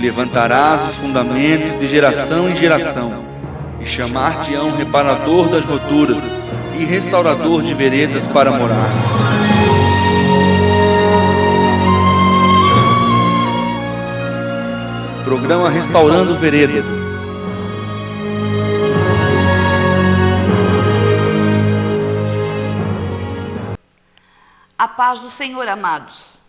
levantarás os fundamentos de geração em geração, e chamar-te-ão reparador das roturas e restaurador de veredas para morar. Programa Restaurando Veredas. A paz do Senhor, amados.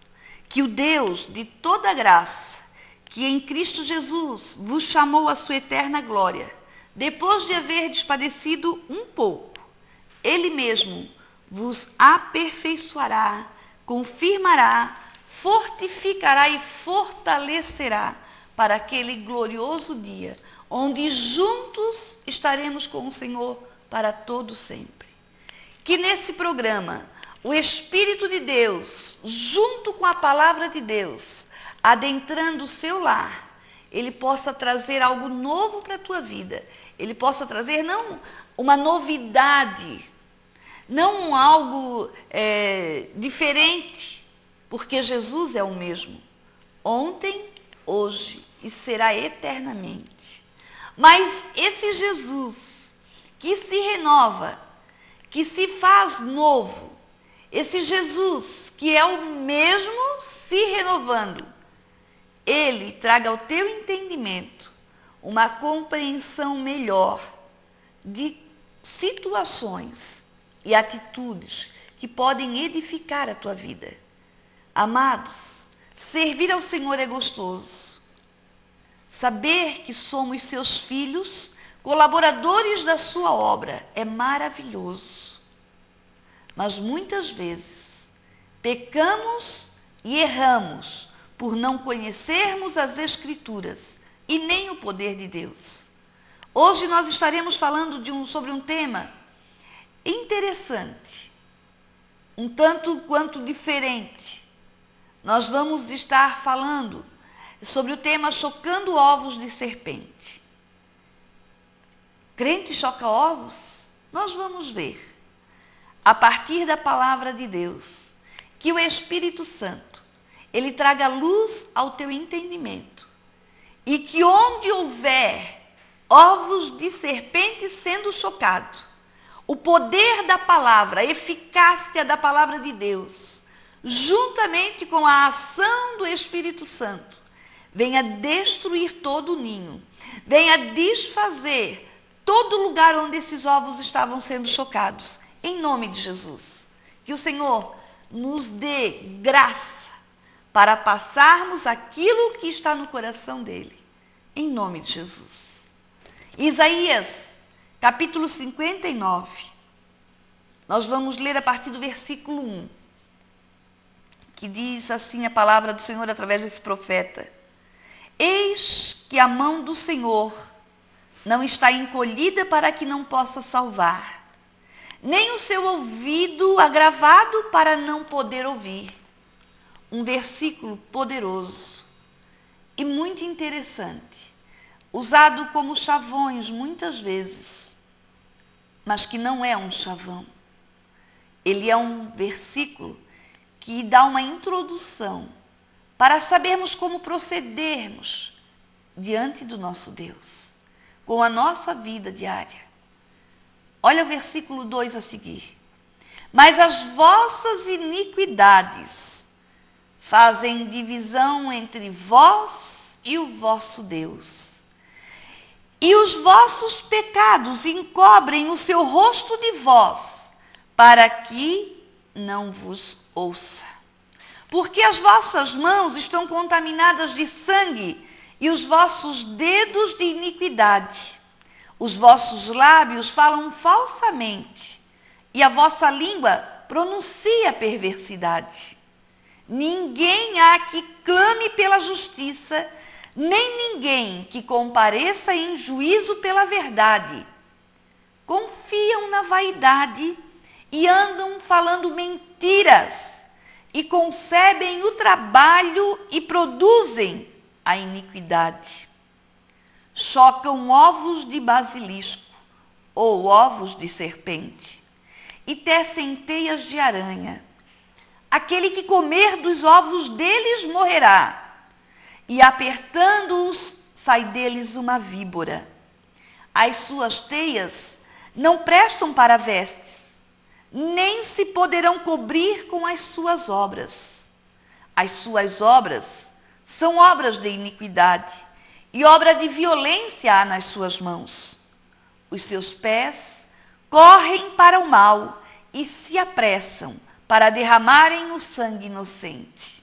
Que o Deus de toda graça, que em Cristo Jesus vos chamou à sua eterna glória, depois de haverdes padecido um pouco, Ele mesmo vos aperfeiçoará, confirmará, fortificará e fortalecerá para aquele glorioso dia, onde juntos estaremos com o Senhor para todo sempre. Que nesse programa, o Espírito de Deus, junto com a Palavra de Deus, adentrando o seu lar, ele possa trazer algo novo para a tua vida. Ele possa trazer não uma novidade, não algo diferente, porque Jesus é o mesmo, ontem, hoje e será eternamente. Mas esse Jesus que se renova, que se faz novo, esse Jesus que é o mesmo se renovando, ele traga ao teu entendimento uma compreensão melhor de situações e atitudes que podem edificar a tua vida. Amados, servir ao Senhor é gostoso. Saber que somos seus filhos, colaboradores da sua obra, é maravilhoso. Mas muitas vezes pecamos e erramos por não conhecermos as Escrituras e nem o poder de Deus. Hoje nós estaremos falando sobre um tema interessante, um tanto quanto diferente. Nós vamos estar falando sobre o tema chocando ovos de serpente. Crente choca ovos? Nós vamos ver, a partir da palavra de Deus, que o Espírito Santo, ele traga luz ao teu entendimento. E que onde houver ovos de serpente sendo chocados, o poder da palavra, a eficácia da palavra de Deus, juntamente com a ação do Espírito Santo, venha destruir todo o ninho, venha desfazer todo lugar onde esses ovos estavam sendo chocados, em nome de Jesus. Que o Senhor nos dê graça para passarmos aquilo que está no coração dele, em nome de Jesus. Isaías, capítulo 59, nós vamos ler a partir do versículo 1, que diz assim a palavra do Senhor através desse profeta: Eis que a mão do Senhor não está encolhida para que não possa salvar, nem o seu ouvido agravado para não poder ouvir. Um versículo poderoso e muito interessante, usado como chavões muitas vezes, mas que não é um chavão. Ele é um versículo que dá uma introdução para sabermos como procedermos diante do nosso Deus, com a nossa vida diária. Olha o versículo 2 a seguir. Mas as vossas iniquidades fazem divisão entre vós e o vosso Deus. E os vossos pecados encobrem o seu rosto de vós, para que não vos ouça. Porque as vossas mãos estão contaminadas de sangue e os vossos dedos de iniquidade. Os vossos lábios falam falsamente e a vossa língua pronuncia perversidade. Ninguém há que clame pela justiça, nem ninguém que compareça em juízo pela verdade. Confiam na vaidade e andam falando mentiras, e concebem o trabalho e produzem a iniquidade. Chocam ovos de basilisco ou ovos de serpente e tecem teias de aranha. Aquele que comer dos ovos deles morrerá, e apertando-os, sai deles uma víbora. As suas teias não prestam para vestes, nem se poderão cobrir com as suas obras. As suas obras são obras de iniquidade, e obra de violência há nas suas mãos. Os seus pés correm para o mal e se apressam para derramarem o sangue inocente.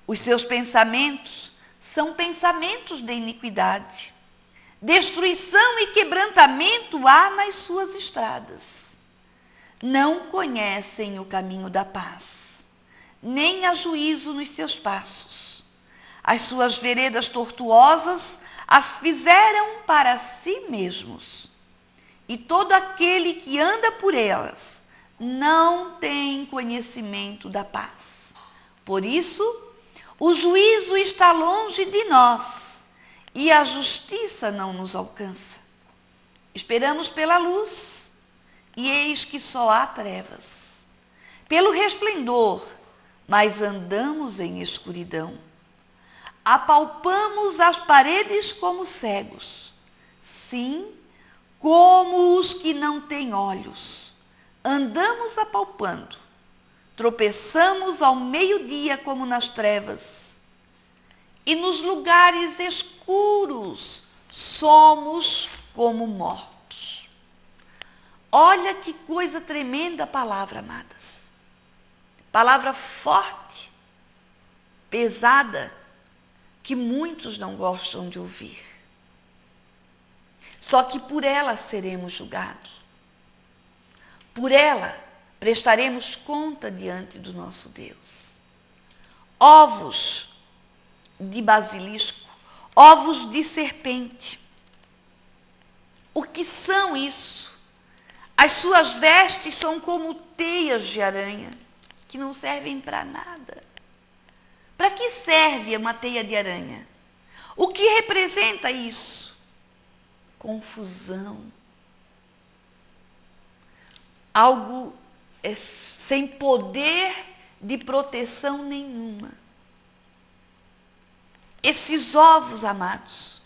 Os seus pensamentos são pensamentos de iniquidade. Destruição e quebrantamento há nas suas estradas. Não conhecem o caminho da paz, nem há juízo nos seus passos. As suas veredas tortuosas as fizeram para si mesmos. E todo aquele que anda por elas não tem conhecimento da paz. Por isso, o juízo está longe de nós e a justiça não nos alcança. Esperamos pela luz e eis que só há trevas. Pelo resplendor, mas andamos em escuridão. Apalpamos as paredes como cegos, sim, como os que não têm olhos. Andamos apalpando, tropeçamos ao meio-dia como nas trevas, e nos lugares escuros somos como mortos. Olha que coisa tremenda a palavra, amadas. Palavra forte, pesada, que muitos não gostam de ouvir. Só que por ela seremos julgados. Por ela prestaremos conta diante do nosso Deus. Ovos de basilisco, ovos de serpente. O que são isso? As suas vestes são como teias de aranha, que não servem para nada. Para que serve uma teia de aranha? O que representa isso? Confusão. Algo sem poder de proteção nenhuma. Esses ovos, amados,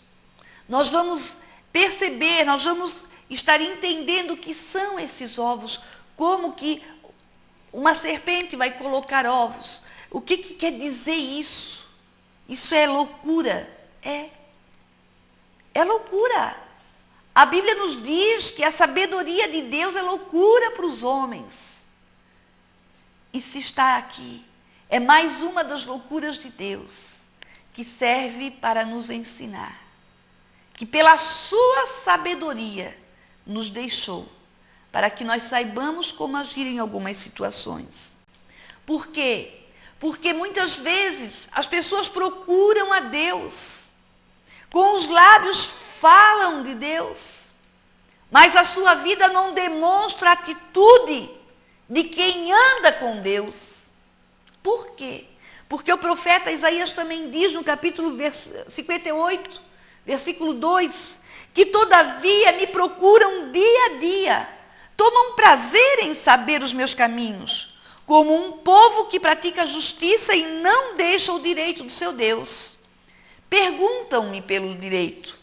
nós vamos perceber, nós vamos estar entendendo o que são esses ovos, como que uma serpente vai colocar ovos. O que quer dizer isso? Isso é loucura. É loucura. A Bíblia nos diz que a sabedoria de Deus é loucura para os homens. E se está aqui, é mais uma das loucuras de Deus, que serve para nos ensinar, que pela sua sabedoria nos deixou, para que nós saibamos como agir em algumas situações. Por quê? Porque muitas vezes as pessoas procuram a Deus, com os lábios falam de Deus, mas a sua vida não demonstra a atitude de quem anda com Deus. Por quê? Porque o profeta Isaías também diz no capítulo 58, versículo 2, que todavia me procuram dia a dia, tomam prazer em saber os meus caminhos, como um povo que pratica justiça e não deixa o direito do seu Deus. Perguntam-me pelo direito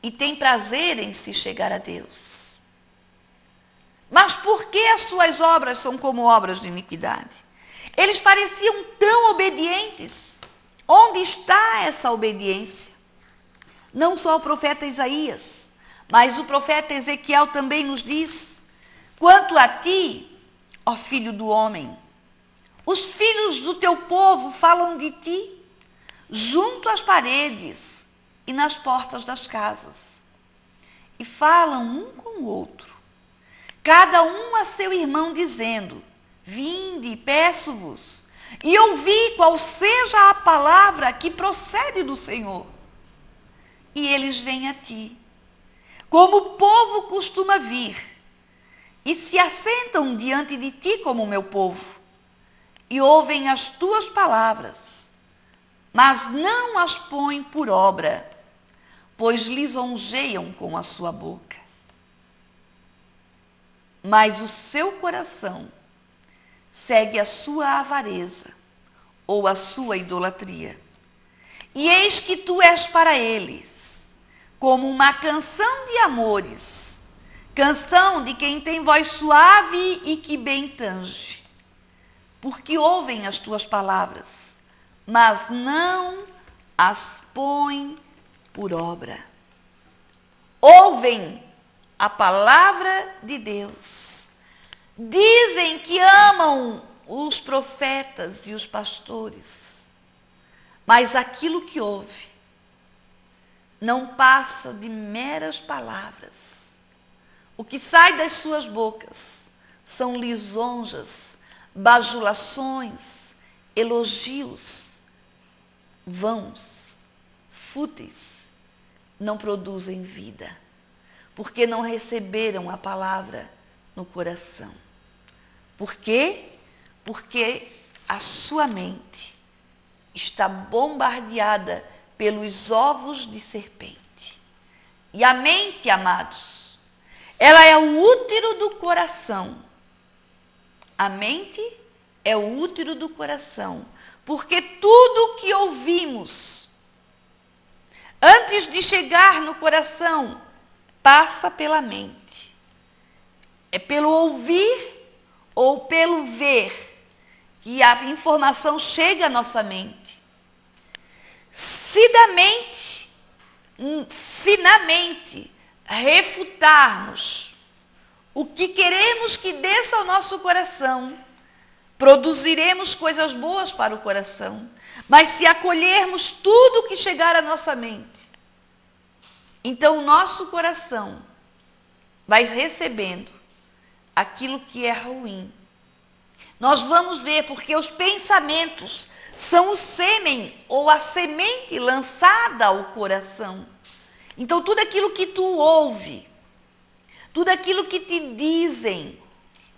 e têm prazer em se chegar a Deus. Mas por que as suas obras são como obras de iniquidade? Eles pareciam tão obedientes. Onde está essa obediência? Não só o profeta Isaías, mas o profeta Ezequiel também nos diz: quanto a ti, ó filho do homem, os filhos do teu povo falam de ti, junto às paredes e nas portas das casas, e falam um com o outro, cada um a seu irmão, dizendo: vinde, peço-vos, e ouvi qual seja a palavra que procede do Senhor. E eles vêm a ti, como o povo costuma vir, e se assentam diante de ti como o meu povo, e ouvem as tuas palavras, mas não as põem por obra, pois lisonjeiam com a sua boca. Mas o seu coração segue a sua avareza ou a sua idolatria, E eis que tu és para eles como uma canção de amores, canção de quem tem voz suave e que bem tange, porque ouvem as tuas palavras, mas não as põem por obra. Ouvem a palavra de Deus, dizem que amam os profetas e os pastores, mas aquilo que ouve não passa de meras palavras. O que sai das suas bocas são lisonjas, bajulações, elogios vãos, fúteis, não produzem vida, porque não receberam a palavra no coração. Por quê? Porque a sua mente está bombardeada pelos ovos de serpente. E a mente, amados, ela é o útero do coração. A mente é o útero do coração, porque tudo que ouvimos, antes de chegar no coração, passa pela mente. É pelo ouvir ou pelo ver que a informação chega à nossa mente. Se na mente refutarmos o que queremos que desça ao nosso coração, produziremos coisas boas para o coração. Mas se acolhermos tudo que chegar à nossa mente, então o nosso coração vai recebendo aquilo que é ruim. Nós vamos ver, porque os pensamentos são o sêmen ou a semente lançada ao coração. Então tudo aquilo que tu ouve, tudo aquilo que te dizem,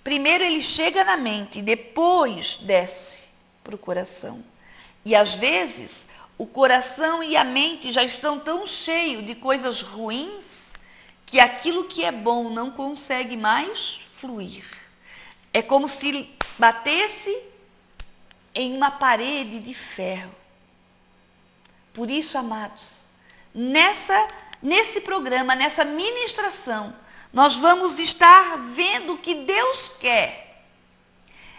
primeiro ele chega na mente e depois desce para o coração. E às vezes o coração e a mente já estão tão cheios de coisas ruins que aquilo que é bom não consegue mais fluir. É como se batesse em uma parede de ferro. Por isso, amados, nesse programa, nessa ministração, nós vamos estar vendo o que Deus quer.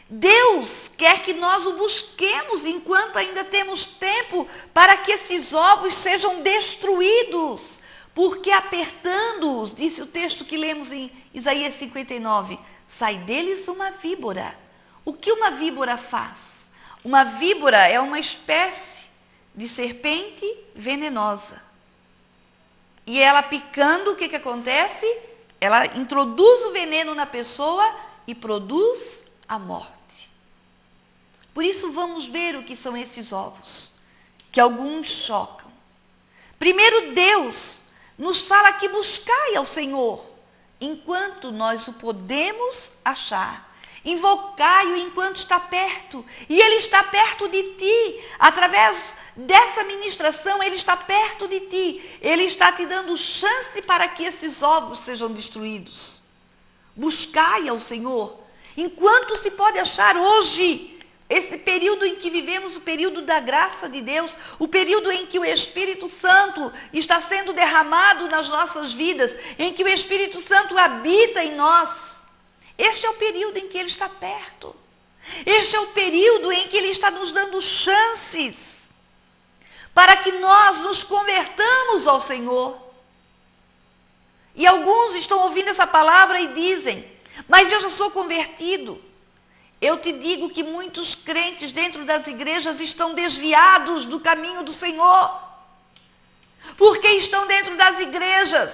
Deus quer que nós o busquemos enquanto ainda temos tempo para que esses ovos sejam destruídos. Porque apertando-os, disse o texto que lemos em Isaías 59, sai deles uma víbora. O que uma víbora faz? Uma víbora é uma espécie de serpente venenosa. E ela picando, o que acontece? Ela introduz o veneno na pessoa e produz a morte. Por isso vamos ver o que são esses ovos, que alguns chocam. Primeiro, Deus nos fala que buscai ao Senhor, enquanto nós o podemos achar. Invocai-o enquanto está perto. E Ele está perto de ti. Através dessa ministração, Ele está perto de ti. Ele está te dando chance para que esses ovos sejam destruídos. Buscai ao Senhor, enquanto se pode achar hoje. Esse período em que vivemos, o período da graça de Deus, o período em que o Espírito Santo está sendo derramado nas nossas vidas, em que o Espírito Santo habita em nós. Este é o período em que Ele está perto. Este é o período em que Ele está nos dando chances para que nós nos convertamos ao Senhor. E alguns estão ouvindo essa palavra e dizem, mas eu já sou convertido. Eu te digo que muitos crentes dentro das igrejas estão desviados do caminho do Senhor. Porque estão dentro das igrejas,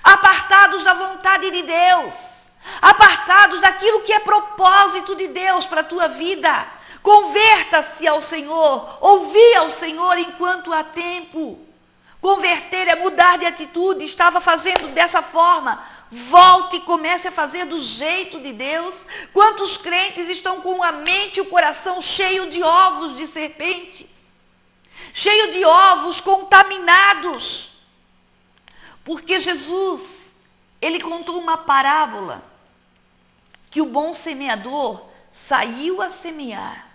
apartados da vontade de Deus, apartados daquilo que é propósito de Deus para a tua vida. Converta-se ao Senhor, ouvi ao Senhor enquanto há tempo. Converter é mudar de atitude, estava fazendo dessa forma. Volte e comece a fazer do jeito de Deus. Quantos crentes estão com a mente e o coração cheio de ovos de serpente? Cheio de ovos contaminados. Porque Jesus, Ele contou uma parábola que o bom semeador saiu a semear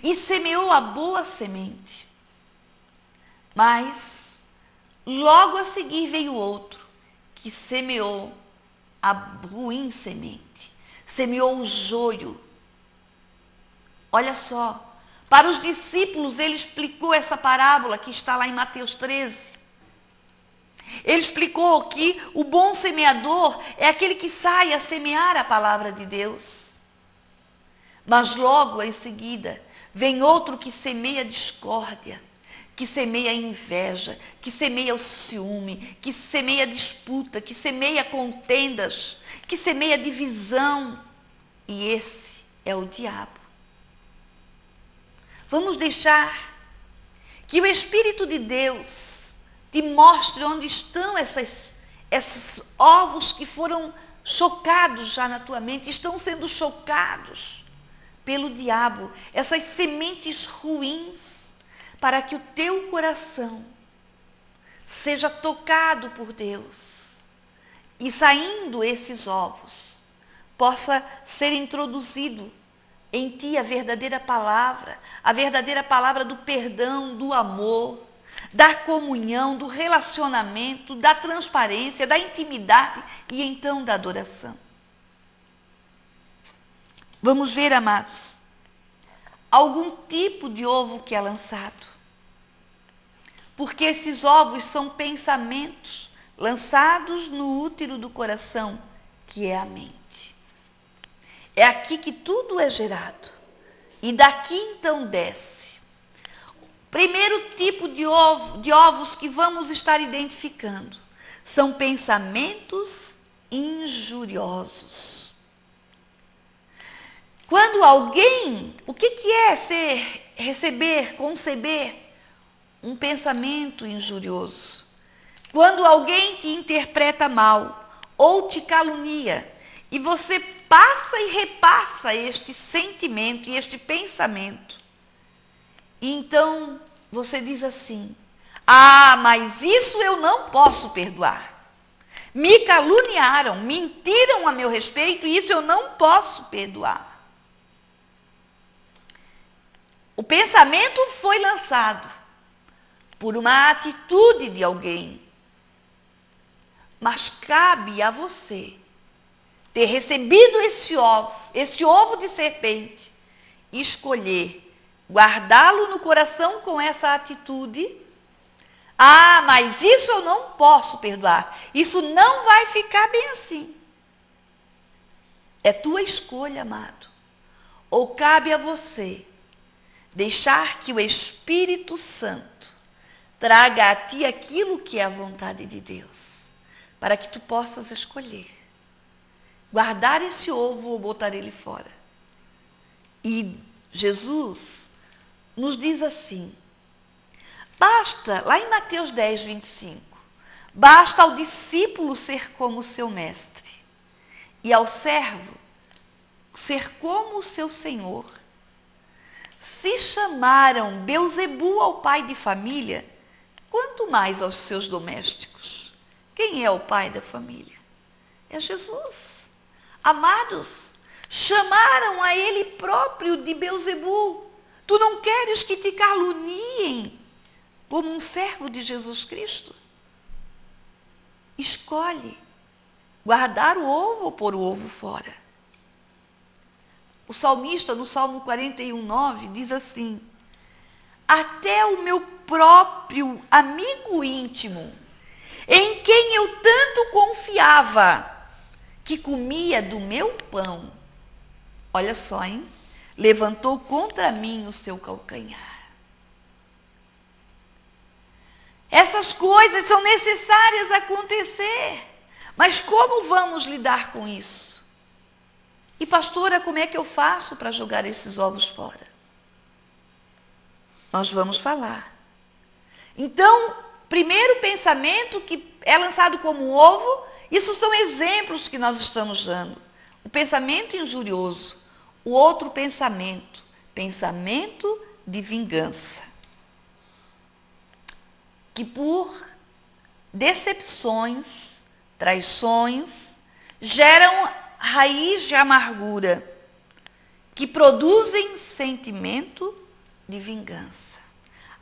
e semeou a boa semente. Mas logo a seguir veio outro que semeou a ruim semente, semeou o joio. Olha só, para os discípulos ele explicou essa parábola que está lá em Mateus 13. Ele explicou que o bom semeador é aquele que sai a semear a palavra de Deus. Mas logo em seguida vem outro que semeia discórdia, que semeia inveja, que semeia o ciúme, que semeia disputa, que semeia contendas, que semeia divisão. E esse é o diabo. Vamos deixar que o Espírito de Deus te mostre onde estão esses ovos que foram chocados já na tua mente, estão sendo chocados pelo diabo, essas sementes ruins, para que o teu coração seja tocado por Deus e saindo esses ovos, possa ser introduzido em ti a verdadeira palavra do perdão, do amor, da comunhão, do relacionamento, da transparência, da intimidade e então da adoração. Vamos ver, amados, algum tipo de ovo que é lançado. Porque esses ovos são pensamentos lançados no útero do coração, que é a mente. É aqui que tudo é gerado. E daqui então desce. Primeiro tipo de ovos que vamos estar identificando são pensamentos injuriosos. Quando alguém, o que é conceber um pensamento injurioso? Quando alguém te interpreta mal ou te calunia e você passa e repassa este sentimento e este pensamento. E então você diz assim: ah, mas isso eu não posso perdoar. Me caluniaram, mentiram a meu respeito e isso eu não posso perdoar. O pensamento foi lançado por uma atitude de alguém. Mas cabe a você ter recebido esse ovo de serpente, e escolher guardá-lo no coração com essa atitude. Ah, mas isso eu não posso perdoar. Isso não vai ficar bem assim. É tua escolha, amado. Ou cabe a você deixar que o Espírito Santo traga a ti aquilo que é a vontade de Deus, para que tu possas escolher guardar esse ovo ou botar ele fora. E Jesus nos diz assim, basta, lá em Mateus 10, 25, basta ao discípulo ser como o seu mestre e ao servo ser como o seu senhor. Se chamaram Beelzebu ao pai de família, quanto mais aos seus domésticos. Quem é o pai da família? É Jesus. Amados, chamaram a ele próprio de Beelzebu. Tu não queres que te caluniem como um servo de Jesus Cristo? Escolhe guardar o ovo ou pôr o ovo fora. O salmista, no Salmo 41:9, diz assim: até o meu próprio amigo íntimo, em quem eu tanto confiava, que comia do meu pão, olha só, hein? Levantou contra mim o seu calcanhar. Essas coisas são necessárias acontecer, mas como vamos lidar com isso? E pastora, como é que eu faço para jogar esses ovos fora? Nós vamos falar. Então, primeiro pensamento que é lançado como um ovo, isso são exemplos que nós estamos dando. O pensamento injurioso. O outro pensamento de vingança. Que por decepções, traições, geram raiz de amargura, que produzem sentimento de vingança.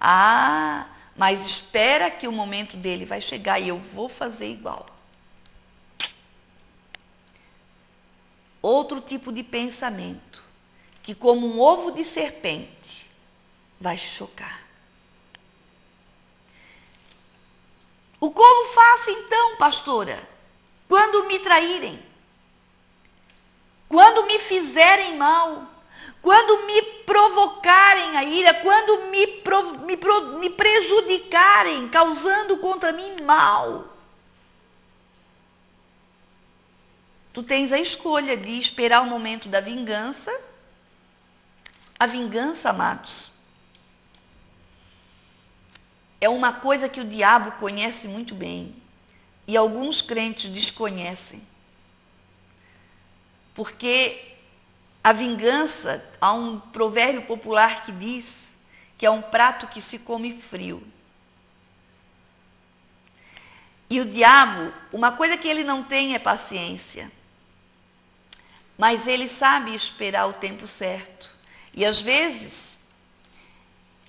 Ah, mas espera que o momento dele vai chegar e eu vou fazer igual. Outro tipo de pensamento, que como um ovo de serpente, vai chocar. O como faço então, pastora? Quando me traírem? Quando me fizerem mal? Quando me provocarem a ira? Quando me prejudicarem, causando contra mim mal? Tu tens a escolha de esperar o momento da vingança. A vingança, amados, é uma coisa que o diabo conhece muito bem e alguns crentes desconhecem. Porque a vingança, há um provérbio popular que diz que é um prato que se come frio. E o diabo, uma coisa que ele não tem é paciência. Mas ele sabe esperar o tempo certo. E às vezes,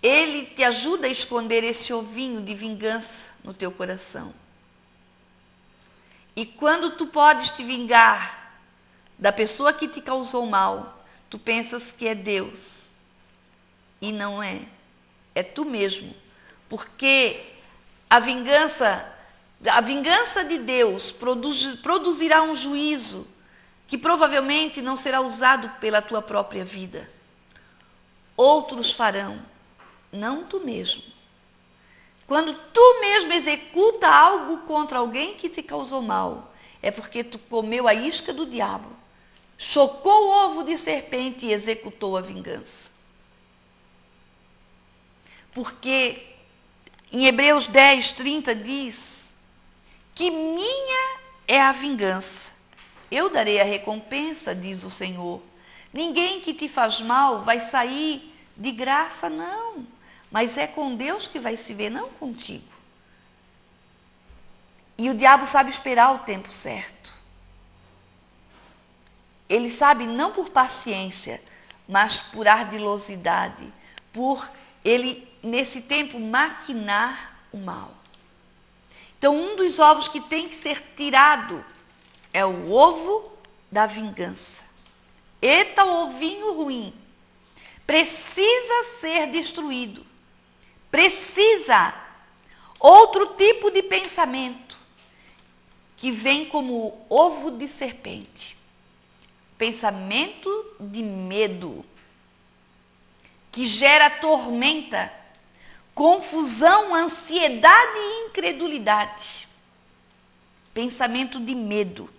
ele te ajuda a esconder esse ovinho de vingança no teu coração. E quando tu podes te vingar da pessoa que te causou mal, tu pensas que é Deus. E não é. É tu mesmo. Porque a vingança de Deus produzirá um juízo que provavelmente não será usado pela tua própria vida. Outros farão, não tu mesmo. Quando tu mesmo executa algo contra alguém que te causou mal, é porque tu comeu a isca do diabo, chocou o ovo de serpente e executou a vingança. Porque em Hebreus 10, 30 diz que minha é a vingança. Eu darei a recompensa, diz o Senhor. Ninguém que te faz mal vai sair de graça, não. Mas é com Deus que vai se ver, não contigo. E o diabo sabe esperar o tempo certo. Ele sabe não por paciência, mas por ardilosidade. Por ele, nesse tempo, maquinar o mal. Então, um dos ovos que tem que ser tirado é o ovo da vingança. Eita, o ovinho ruim. Precisa ser destruído. Precisa. Outro tipo de pensamento que vem como ovo de serpente. Pensamento de medo. Que gera tormenta, confusão, ansiedade e incredulidade. Pensamento de medo.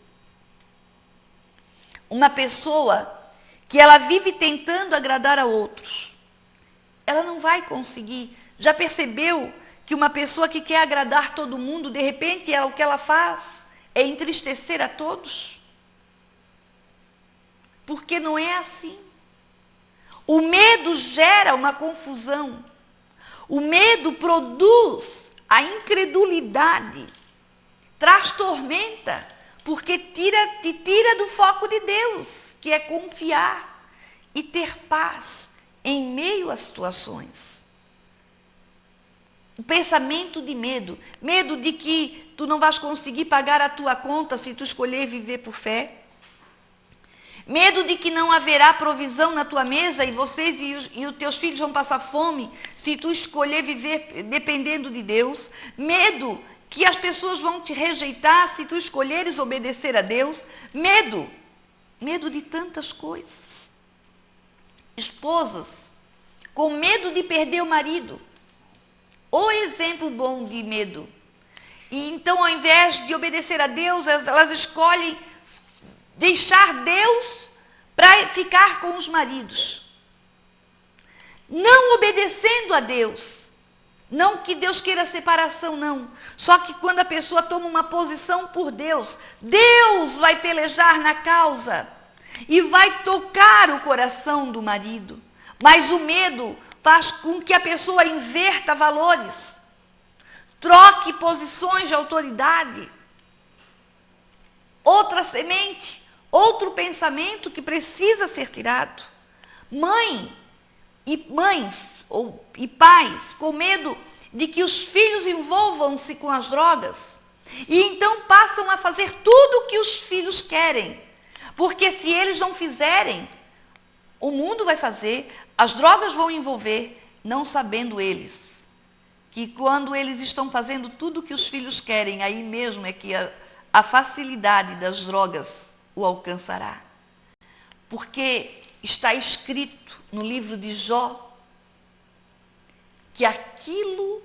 Uma pessoa que ela vive tentando agradar a outros, ela não vai conseguir. Já percebeu que uma pessoa que quer agradar todo mundo, de repente, o que ela faz é entristecer a todos? Porque não é assim. O medo gera uma confusão. O medo produz a incredulidade, traz tormenta, porque te tira do foco de Deus, que é confiar e ter paz em meio às situações. O pensamento de medo, medo de que tu não vais conseguir pagar a tua conta se tu escolher viver por fé. Medo de que não haverá provisão na tua mesa e vocês e os teus filhos vão passar fome se tu escolher viver dependendo de Deus. Medo que as pessoas vão te rejeitar se tu escolheres obedecer a Deus. Medo de tantas coisas. Esposas com medo de perder o marido. O exemplo bom de medo. E então, ao invés de obedecer a Deus, elas escolhem deixar Deus para ficar com os maridos. Não obedecendo a Deus. Não que Deus queira separação, não. Só que quando a pessoa toma uma posição por Deus, Deus vai pelejar na causa e vai tocar o coração do marido. Mas o medo faz com que a pessoa inverta valores, troque posições de autoridade. Outra semente, outro pensamento que precisa ser tirado. Mães, e pais com medo de que os filhos envolvam-se com as drogas e então passam a fazer tudo o que os filhos querem. Porque se eles não fizerem, o mundo vai fazer, as drogas vão envolver, não sabendo eles que quando eles estão fazendo tudo o que os filhos querem, aí mesmo é que a facilidade das drogas o alcançará. Porque está escrito no livro de Jó que aquilo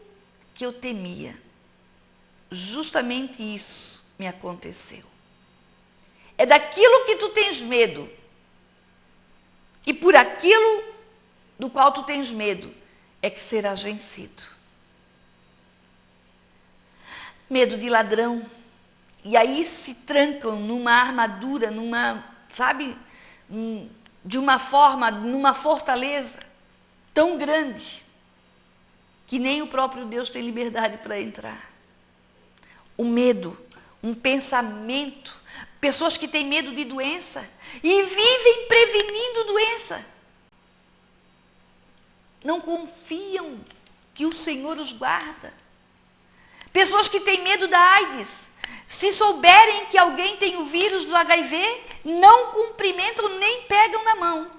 que eu temia, justamente isso me aconteceu. É daquilo que tu tens medo. E por aquilo do qual tu tens medo é que serás vencido. Medo de ladrão. E aí se trancam numa armadura, de uma forma, numa fortaleza tão grande que nem o próprio Deus tem liberdade para entrar. O medo, um pensamento, pessoas que têm medo de doença e vivem prevenindo doença. Não confiam que o Senhor os guarda. Pessoas que têm medo da AIDS, se souberem que alguém tem o vírus do HIV, não cumprimentam nem pegam na mão.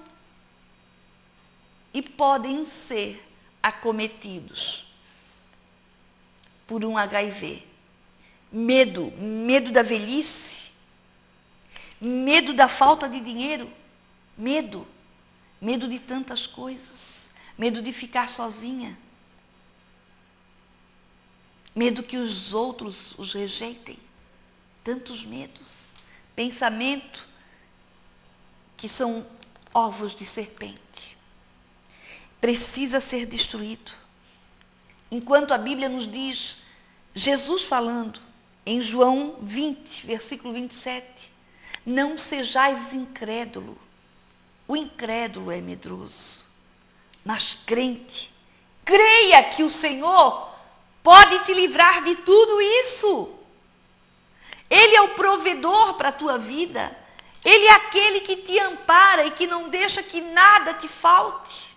E podem ser acometidos por um HIV. Medo da velhice, medo da falta de dinheiro, medo de tantas coisas, medo de ficar sozinha, medo que os outros os rejeitem, tantos medos, pensamento que são ovos de serpente. Precisa ser destruído. Enquanto a Bíblia nos diz, Jesus falando em João 20, versículo 27, não sejais incrédulo. O incrédulo é medroso, mas crente. Creia que o Senhor pode te livrar de tudo isso. Ele é o provedor para a tua vida. Ele é aquele que te ampara e que não deixa que nada te falte.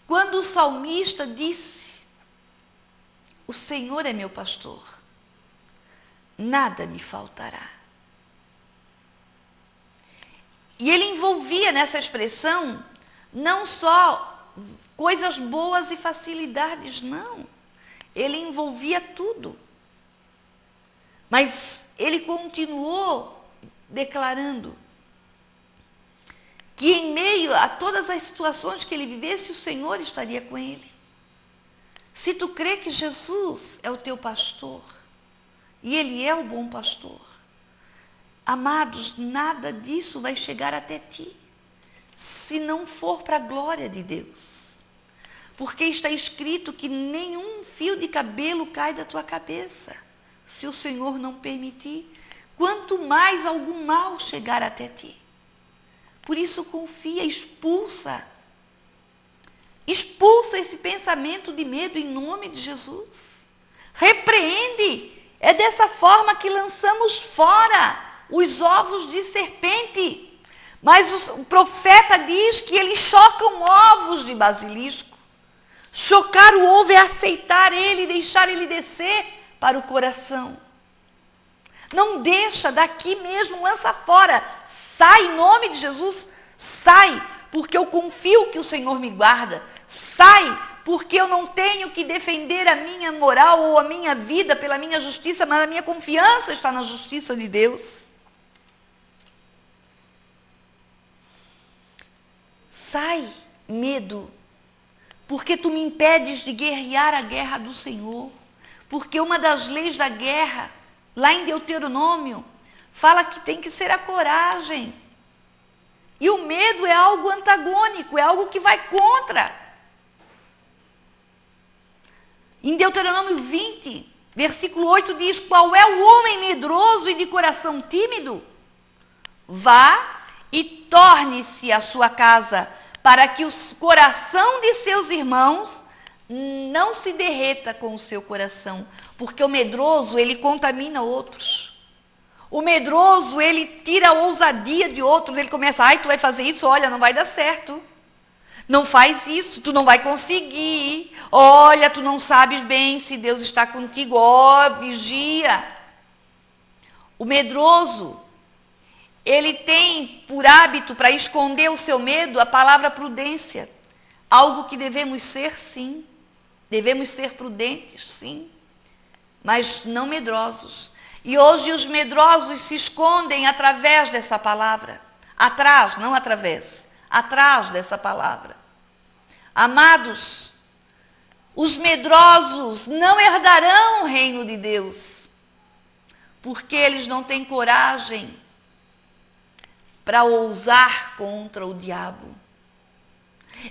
Quando o salmista disse, o Senhor é meu pastor, nada me faltará. E ele envolvia nessa expressão não só coisas boas e facilidades, não. Ele envolvia tudo. Mas ele continuou declarando que em meio a todas as situações que ele vivesse, o Senhor estaria com ele. Se tu crê que Jesus é o teu pastor, e ele é o bom pastor, amados, nada disso vai chegar até ti, se não for para a glória de Deus. Porque está escrito que nenhum fio de cabelo cai da tua cabeça, se o Senhor não permitir, quanto mais algum mal chegar até ti. Por isso confia, expulsa esse pensamento de medo em nome de Jesus. Repreende. É dessa forma que lançamos fora os ovos de serpente. Mas o profeta diz que eles chocam ovos de basilisco. Chocar o ovo é aceitar ele e deixar ele descer para o coração. Não deixa, daqui mesmo, lança fora. Sai em nome de Jesus, sai, porque eu confio que o Senhor me guarda. Sai, porque eu não tenho que defender a minha moral ou a minha vida pela minha justiça, mas a minha confiança está na justiça de Deus. Sai, medo, porque tu me impedes de guerrear a guerra do Senhor. Porque uma das leis da guerra, lá em Deuteronômio, fala que tem que ser a coragem. E o medo é algo antagônico, é algo que vai contra. Em Deuteronômio 20, versículo 8 diz, qual é o homem medroso e de coração tímido? Vá e torne-se à sua casa, para que o coração de seus irmãos não se derreta com o seu coração. Porque o medroso, ele contamina outros. O medroso, ele tira a ousadia de outros, ele começa, ai, tu vai fazer isso, olha, não vai dar certo. Não faz isso, tu não vai conseguir. Olha, tu não sabes bem se Deus está contigo. Ó, vigia. O medroso, ele tem por hábito, para esconder o seu medo, a palavra prudência. Algo que devemos ser, sim. Devemos ser prudentes, sim. Mas não medrosos. E hoje os medrosos se escondem através dessa palavra. Atrás, não através. Atrás dessa palavra. Amados, os medrosos não herdarão o reino de Deus, porque eles não têm coragem para ousar contra o diabo.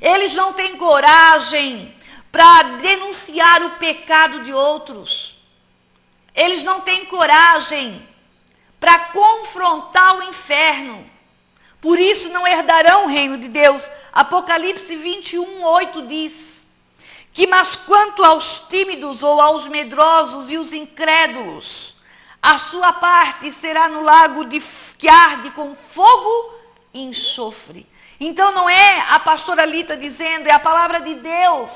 Eles não têm coragem para denunciar o pecado de outros. Eles não têm coragem para confrontar o inferno. Por isso não herdarão o reino de Deus. Apocalipse 21:8 diz que, mas quanto aos tímidos ou aos medrosos e os incrédulos, a sua parte será no lago que arde com fogo e enxofre. Então não é a pastora Lita dizendo, é a palavra de Deus.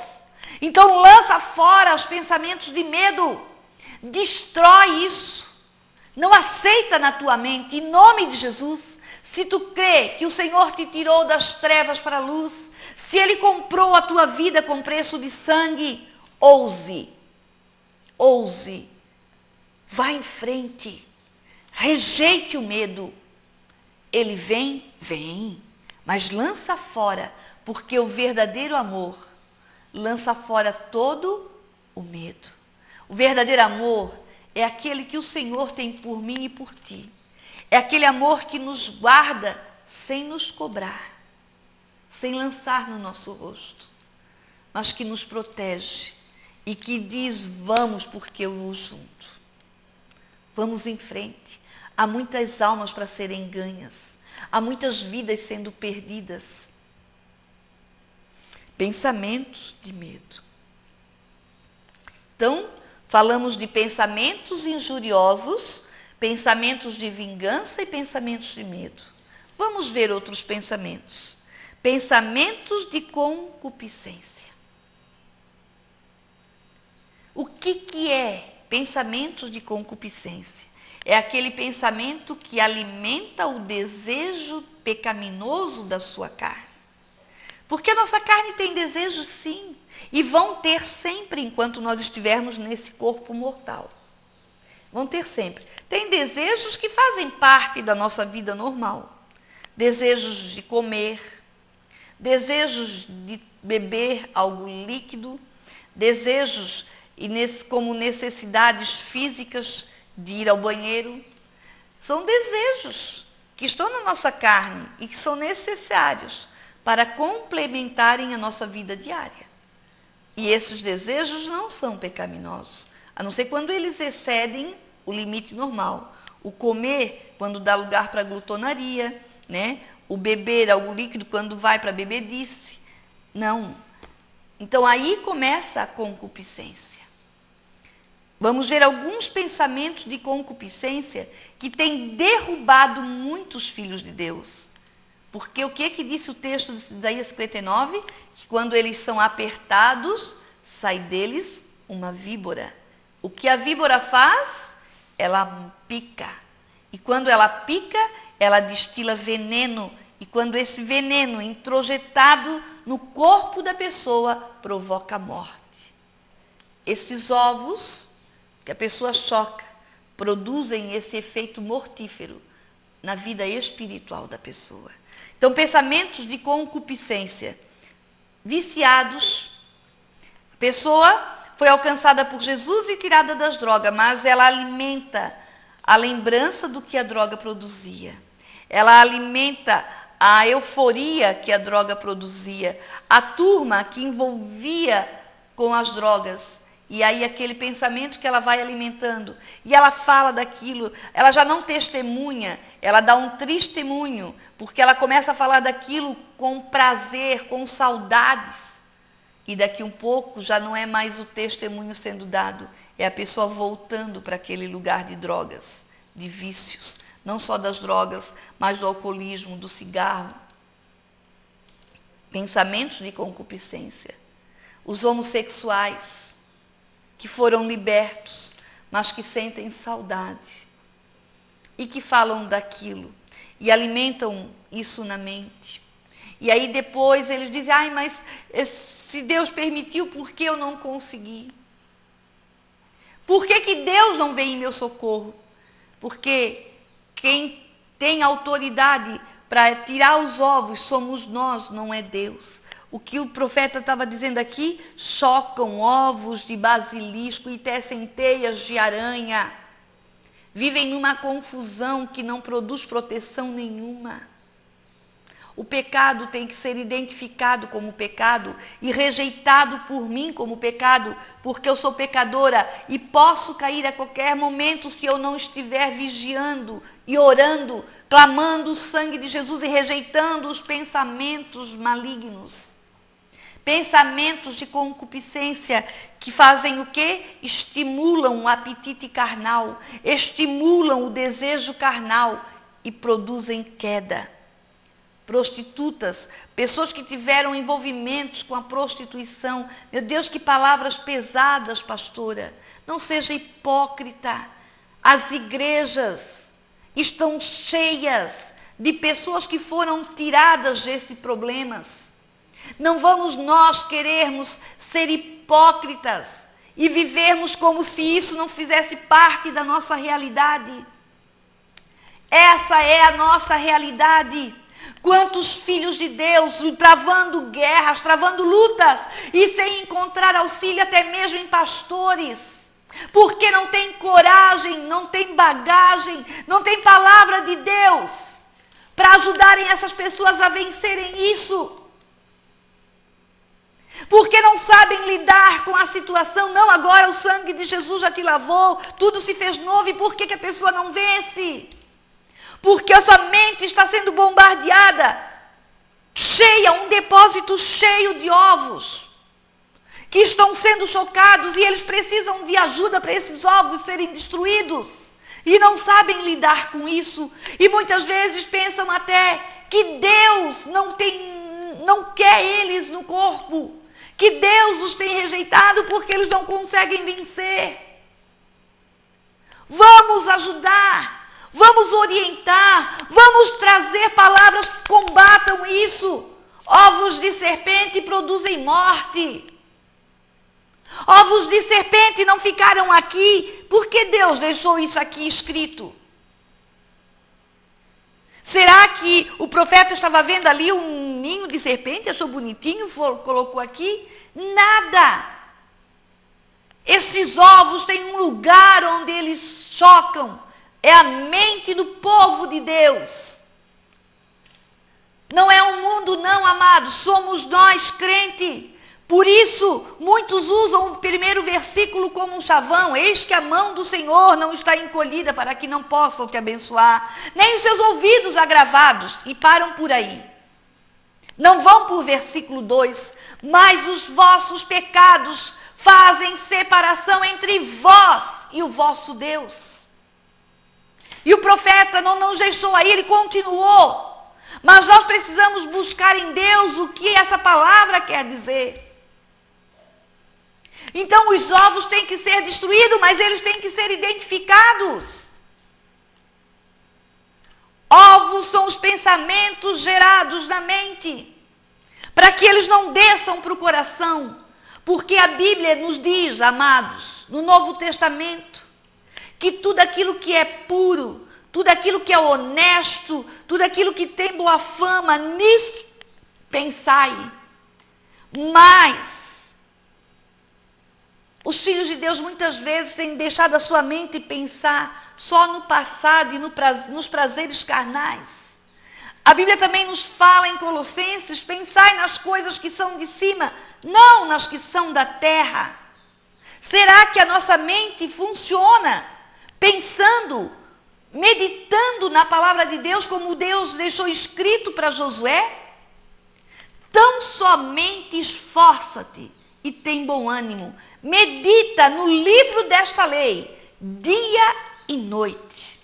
Então lança fora os pensamentos de medo. Destrói isso. Não aceita na tua mente, em nome de Jesus. Se tu crê que o Senhor te tirou das trevas para a luz, se Ele comprou a tua vida com preço de sangue, ouse, vá em frente, rejeite o medo. Ele vem, mas lança fora, porque o verdadeiro amor lança fora todo o medo. O verdadeiro amor é aquele que o Senhor tem por mim e por ti. É aquele amor que nos guarda sem nos cobrar, sem lançar no nosso rosto, mas que nos protege e que diz, vamos porque eu vou junto. Vamos em frente. Há muitas almas para serem ganhas. Há muitas vidas sendo perdidas. Pensamentos de medo. Então, falamos de pensamentos injuriosos, pensamentos de vingança e pensamentos de medo. Vamos ver outros pensamentos. Pensamentos de concupiscência. O que é pensamentos de concupiscência? É aquele pensamento que alimenta o desejo pecaminoso da sua carne. Porque a nossa carne tem desejos, sim, e vão ter sempre enquanto nós estivermos nesse corpo mortal. Vão ter sempre. Tem desejos que fazem parte da nossa vida normal. Desejos de comer, desejos de beber algo líquido, desejos como necessidades físicas de ir ao banheiro. São desejos que estão na nossa carne e que são necessários para complementarem a nossa vida diária. E esses desejos não são pecaminosos, a não ser quando eles excedem o limite normal. O comer, quando dá lugar para a glutonaria, né? O beber algo líquido, quando vai para a bebedice. Não. Então, aí começa a concupiscência. Vamos ver alguns pensamentos de concupiscência que têm derrubado muitos filhos de Deus. Porque o que disse o texto de Isaías 59? Que quando eles são apertados, sai deles uma víbora. O que a víbora faz? Ela pica. E quando ela pica, ela destila veneno. E quando esse veneno introjetado no corpo da pessoa provoca a morte. Esses ovos que a pessoa choca produzem esse efeito mortífero na vida espiritual da pessoa. Então, pensamentos de concupiscência. Viciados. A pessoa foi alcançada por Jesus e tirada das drogas, mas ela alimenta a lembrança do que a droga produzia. Ela alimenta a euforia que a droga produzia, a turma que envolvia com as drogas. E aí aquele pensamento que ela vai alimentando. E ela fala daquilo, ela já não testemunha, ela dá um testemunho, porque ela começa a falar daquilo com prazer, com saudades. E daqui um pouco já não é mais o testemunho sendo dado, é a pessoa voltando para aquele lugar de drogas, de vícios. Não só das drogas, mas do alcoolismo, do cigarro. pensamentos de concupiscência. Os homossexuais que foram libertos, mas que sentem saudade e que falam daquilo e alimentam isso na mente. E aí depois eles dizem, ai, mas se Deus permitiu, por que eu não consegui? Por que que Deus não veio em meu socorro? Porque quem tem autoridade para tirar os ovos somos nós, não é Deus. O que o profeta estava dizendo aqui, chocam ovos de basilisco e tecem teias de aranha. Vivem numa confusão que não produz proteção nenhuma. O pecado tem que ser identificado como pecado e rejeitado por mim como pecado, porque eu sou pecadora e posso cair a qualquer momento se eu não estiver vigiando e orando, clamando o sangue de Jesus e rejeitando os pensamentos malignos. Pensamentos de concupiscência que fazem o quê? Estimulam o apetite carnal, estimulam o desejo carnal e produzem queda. Prostitutas, pessoas que tiveram envolvimentos com a prostituição. Meu Deus, que palavras pesadas, pastora. Não seja hipócrita. As igrejas estão cheias de pessoas que foram tiradas desses problemas. Não vamos nós querermos ser hipócritas e vivermos como se isso não fizesse parte da nossa realidade. Essa é a nossa realidade. Quantos filhos de Deus travando guerras, travando lutas e sem encontrar auxílio até mesmo em pastores. Porque não tem coragem, não tem bagagem, não tem palavra de Deus para ajudarem essas pessoas a vencerem isso. Porque não sabem lidar com a situação. Não, agora o sangue de Jesus já te lavou, tudo se fez novo. E por que a pessoa não vence? Porque a sua mente está sendo bombardeada, cheia, um depósito cheio de ovos, que estão sendo chocados e eles precisam de ajuda para esses ovos serem destruídos. E não sabem lidar com isso. E muitas vezes pensam até que Deus não quer eles no corpo, que Deus os tem rejeitado porque eles não conseguem vencer. Vamos ajudar. Vamos orientar, vamos trazer palavras que combatam isso. Ovos de serpente produzem morte. Ovos de serpente não ficaram aqui. Por que Deus deixou isso aqui escrito? Será que o profeta estava vendo ali um ninho de serpente, achou bonitinho, colocou aqui? Nada. Esses ovos têm um lugar onde eles chocam. É a mente do povo de Deus. Não é um mundo não, amados. Somos nós, crente. Por isso, muitos usam o primeiro versículo como um chavão. Eis que a mão do Senhor não está encolhida para que não possam te abençoar. Nem os seus ouvidos agravados. E param por aí. Não vão por versículo 2. Mas os vossos pecados fazem separação entre vós e o vosso Deus. E o profeta não nos deixou aí, ele continuou. Mas nós precisamos buscar em Deus o que essa palavra quer dizer. Então os ovos têm que ser destruídos, mas eles têm que ser identificados. Ovos são os pensamentos gerados na mente, para que eles não desçam para o coração. Porque a Bíblia nos diz, amados, no Novo Testamento, que tudo aquilo que é puro, tudo aquilo que é honesto, tudo aquilo que tem boa fama, nisso pensai. Mas os filhos de Deus muitas vezes têm deixado a sua mente pensar só no passado e nos prazeres carnais. A Bíblia também nos fala em Colossenses, pensai nas coisas que são de cima, não nas que são da terra. Será que a nossa mente funciona pensando, meditando na palavra de Deus, como Deus deixou escrito para Josué? Tão somente esforça-te e tem bom ânimo. Medita no livro desta lei, dia e noite.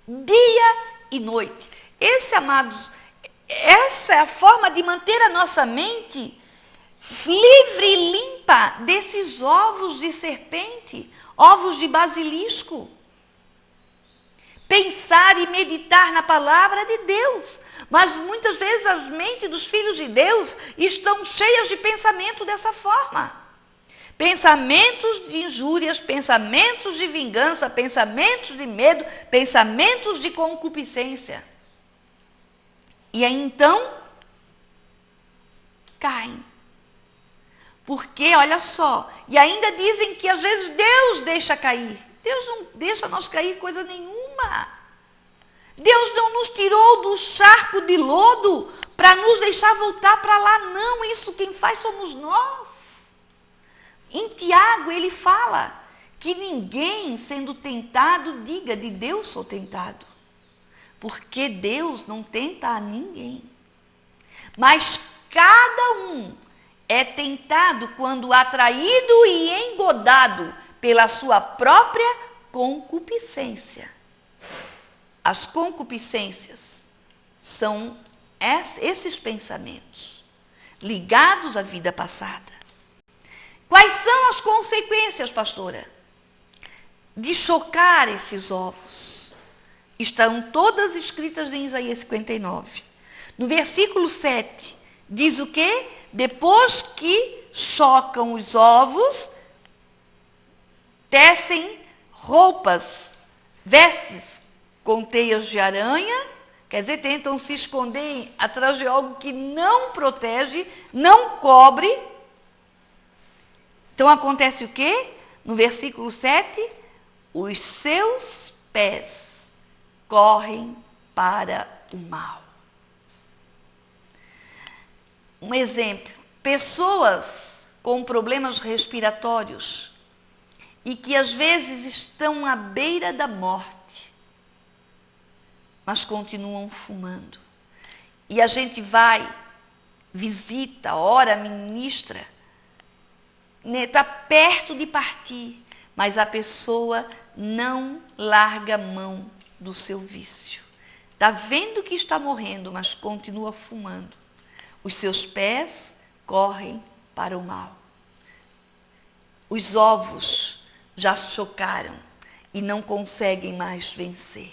Dia e noite. Esse, amados, essa é a forma de manter a nossa mente livre e limpa desses ovos de serpente, ovos de basilisco. Pensar e meditar na palavra de Deus. Mas muitas vezes as mentes dos filhos de Deus estão cheias de pensamento dessa forma. Pensamentos de injúrias, pensamentos de vingança, pensamentos de medo, pensamentos de concupiscência. E aí então, caem. Porque, olha só, e ainda dizem que às vezes Deus deixa cair. Deus não deixa nós cair coisa nenhuma. Deus não nos tirou do charco de lodo para nos deixar voltar para lá, não. Isso quem faz somos nós. Em Tiago ele fala que ninguém sendo tentado diga de Deus sou tentado. Porque Deus não tenta a ninguém. Mas cada um é tentado quando atraído e engodado pela sua própria concupiscência. As concupiscências são esses pensamentos ligados à vida passada. Quais são as consequências, pastora, de chocar esses ovos? Estão todas escritas em Isaías 59. No versículo 7, diz o quê? Depois que chocam os ovos, tecem roupas, vestes com teias de aranha, quer dizer, tentam se esconder atrás de algo que não protege, não cobre. Então acontece o quê? No versículo 7, os seus pés correm para o mal. Um exemplo, pessoas com problemas respiratórios e que às vezes estão à beira da morte, mas continuam fumando. E a gente vai, visita, ora, ministra, está perto de partir, mas a pessoa não larga a mão do seu vício. Está vendo que está morrendo, mas continua fumando. Os seus pés correm para o mal. Os ovos já chocaram e não conseguem mais vencer.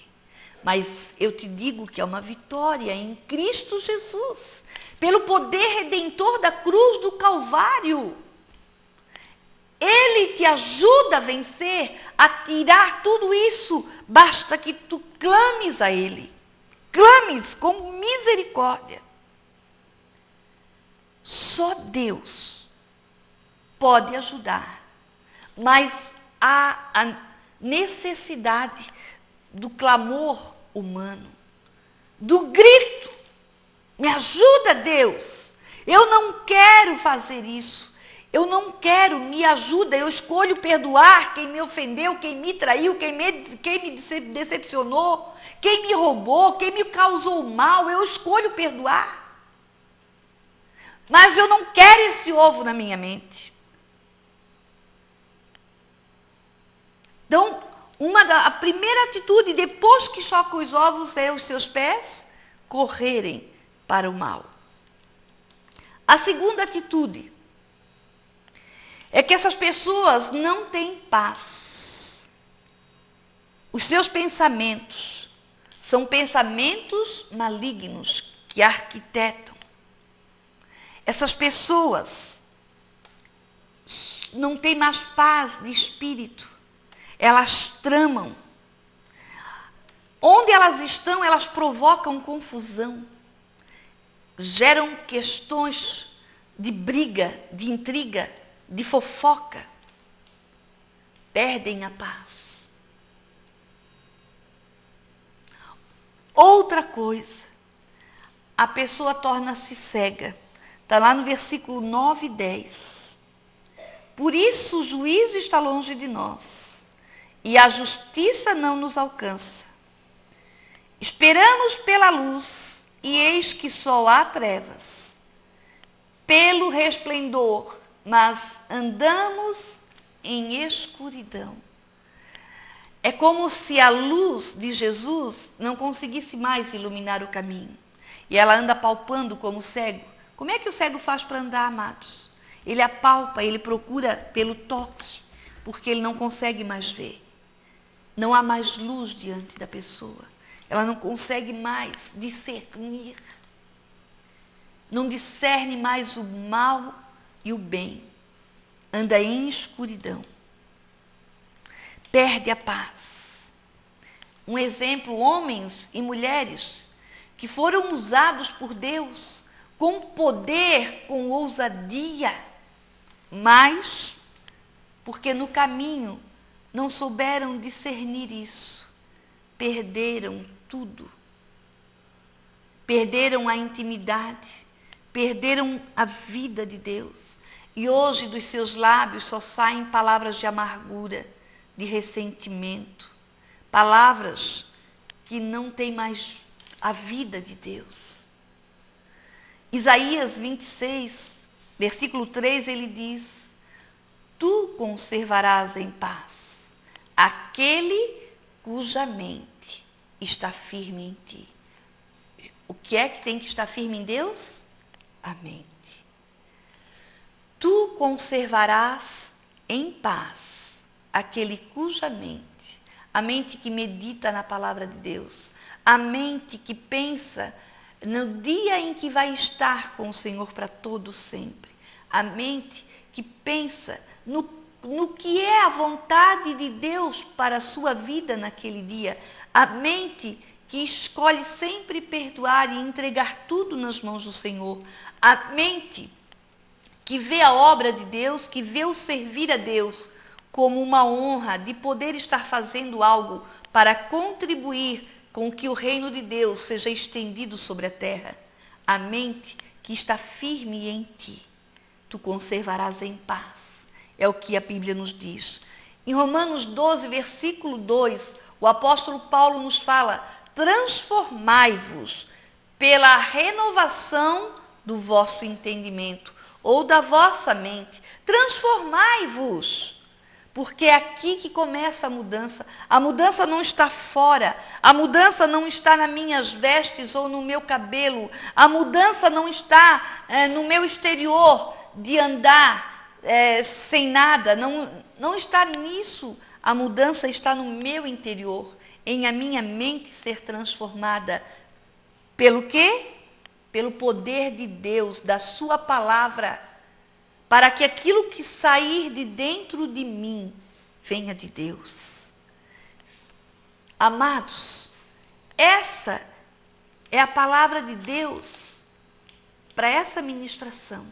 Mas eu te digo que é uma vitória em Cristo Jesus, pelo poder redentor da cruz do Calvário. Ele te ajuda a vencer, a tirar tudo isso. Basta que tu clames a Ele. Clames com misericórdia. Só Deus pode ajudar. Mas há a necessidade do clamor humano, do grito. Me ajuda, Deus. Eu não quero fazer isso. Eu não quero, me ajuda, eu escolho perdoar quem me ofendeu, quem me traiu, quem me decepcionou, quem me roubou, quem me causou mal, eu escolho perdoar. Mas eu não quero esse ovo na minha mente. Então, a primeira atitude, depois que choca os ovos, é os seus pés correrem para o mal. A segunda atitude é que essas pessoas não têm paz. Os seus pensamentos são pensamentos malignos que arquitetam. Essas pessoas não têm mais paz de espírito. Elas tramam. Onde elas estão, elas provocam confusão. Geram questões de briga, de intriga, de fofoca. Perdem a paz. Outra coisa, a pessoa torna-se cega. Está lá no versículo 9 e 10. Por isso o juízo está longe de nós, e a justiça não nos alcança. Esperamos pela luz, e eis que só há trevas. Pelo resplendor, mas andamos em escuridão. É como se a luz de Jesus não conseguisse mais iluminar o caminho. e ela anda apalpando como cego. Como é que o cego faz para andar, amados? Ele apalpa, ele procura pelo toque, porque ele não consegue mais ver. Não há mais luz diante da pessoa. Ela não consegue mais discernir. Não discerne mais o mal e o bem. Anda em escuridão. Perde a paz. Um exemplo, homens e mulheres que foram usados por Deus com poder, com ousadia, mas porque no caminho não souberam discernir isso, perderam tudo. Perderam a intimidade, perderam a vida de Deus. E hoje dos seus lábios só saem palavras de amargura, de ressentimento, palavras que não têm mais a vida de Deus. Isaías 26, versículo 3, ele diz: tu conservarás em paz aquele cuja mente está firme em ti. O que é que tem que estar firme em Deus? A mente. Tu conservarás em paz aquele cuja mente, a mente que medita na palavra de Deus, a mente que pensa no dia em que vai estar com o Senhor para todo sempre, a mente que pensa no que é a vontade de Deus para a sua vida naquele dia, a mente que escolhe sempre perdoar e entregar tudo nas mãos do Senhor, a mente que vê a obra de Deus, que vê o servir a Deus como uma honra de poder estar fazendo algo para contribuir com que o reino de Deus seja estendido sobre a terra. A mente que está firme em ti, tu conservarás em paz. É o que a Bíblia nos diz. Em Romanos 12, versículo 2, o apóstolo Paulo nos fala: transformai-vos pela renovação do vosso entendimento, ou da vossa mente. Transformai-vos. Porque é aqui que começa a mudança. A mudança não está fora. A mudança não está nas minhas vestes ou no meu cabelo. A mudança não está no meu exterior de andar sem nada. Não está nisso. A mudança está no meu interior. Em a minha mente ser transformada. Pelo quê? Pelo poder de Deus, da sua palavra. Para que aquilo que sair de dentro de mim venha de Deus. Amados, essa é a palavra de Deus para essa ministração.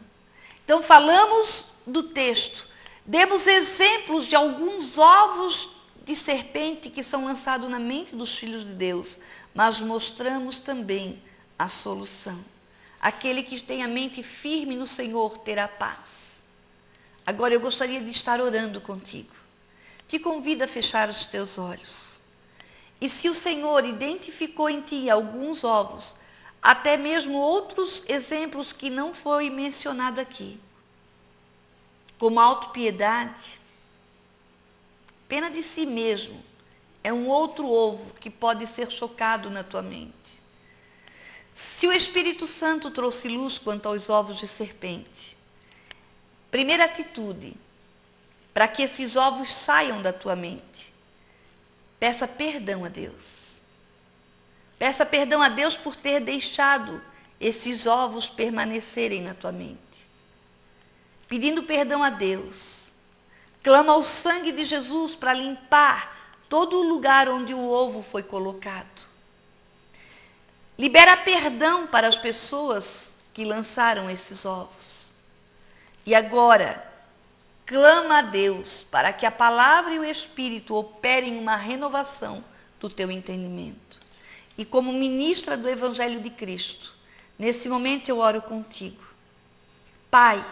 Então, falamos do texto, demos exemplos de alguns ovos de serpente que são lançados na mente dos filhos de Deus, mas mostramos também a solução. Aquele que tem a mente firme no Senhor terá paz. Agora eu gostaria de estar orando contigo. Te convido a fechar os teus olhos. E se o Senhor identificou em ti alguns ovos, até mesmo outros exemplos que não foi mencionado aqui, como autopiedade, pena de si mesmo, é um outro ovo que pode ser chocado na tua mente. Se o Espírito Santo trouxe luz quanto aos ovos de serpente, primeira atitude, para que esses ovos saiam da tua mente, peça perdão a Deus. Peça perdão a Deus por ter deixado esses ovos permanecerem na tua mente. Pedindo perdão a Deus, clama ao sangue de Jesus para limpar todo o lugar onde o ovo foi colocado. Libera perdão para as pessoas que lançaram esses ovos. E agora, clama a Deus para que a palavra e o Espírito operem uma renovação do teu entendimento. E como ministra do Evangelho de Cristo, nesse momento eu oro contigo. Pai,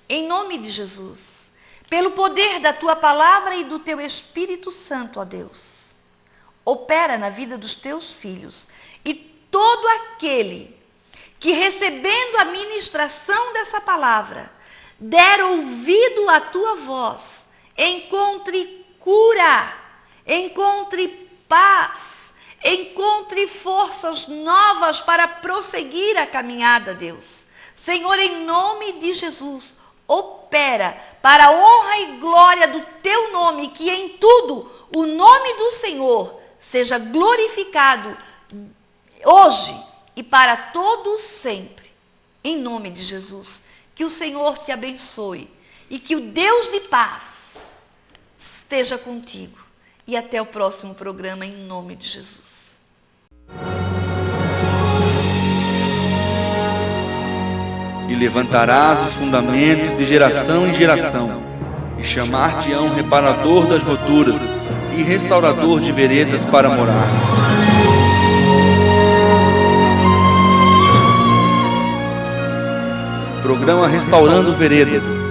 em nome de Jesus, pelo poder da tua palavra e do teu Espírito Santo, ó Deus, opera na vida dos teus filhos e todo aquele que recebendo a ministração dessa palavra, der ouvido à tua voz, encontre cura, encontre paz, Encontre forças novas para prosseguir a caminhada, Deus. Senhor, em nome de Jesus, opera para a honra e glória do teu nome, que em tudo o nome do Senhor seja glorificado hoje e para todos sempre. Em nome de Jesus, que o Senhor te abençoe e que o Deus de paz esteja contigo. E até o próximo programa, em nome de Jesus. E levantarás os fundamentos de geração em geração, e chamar-te-ão reparador das roturas e restaurador de veredas para morar. Programa Restaurando Veredas.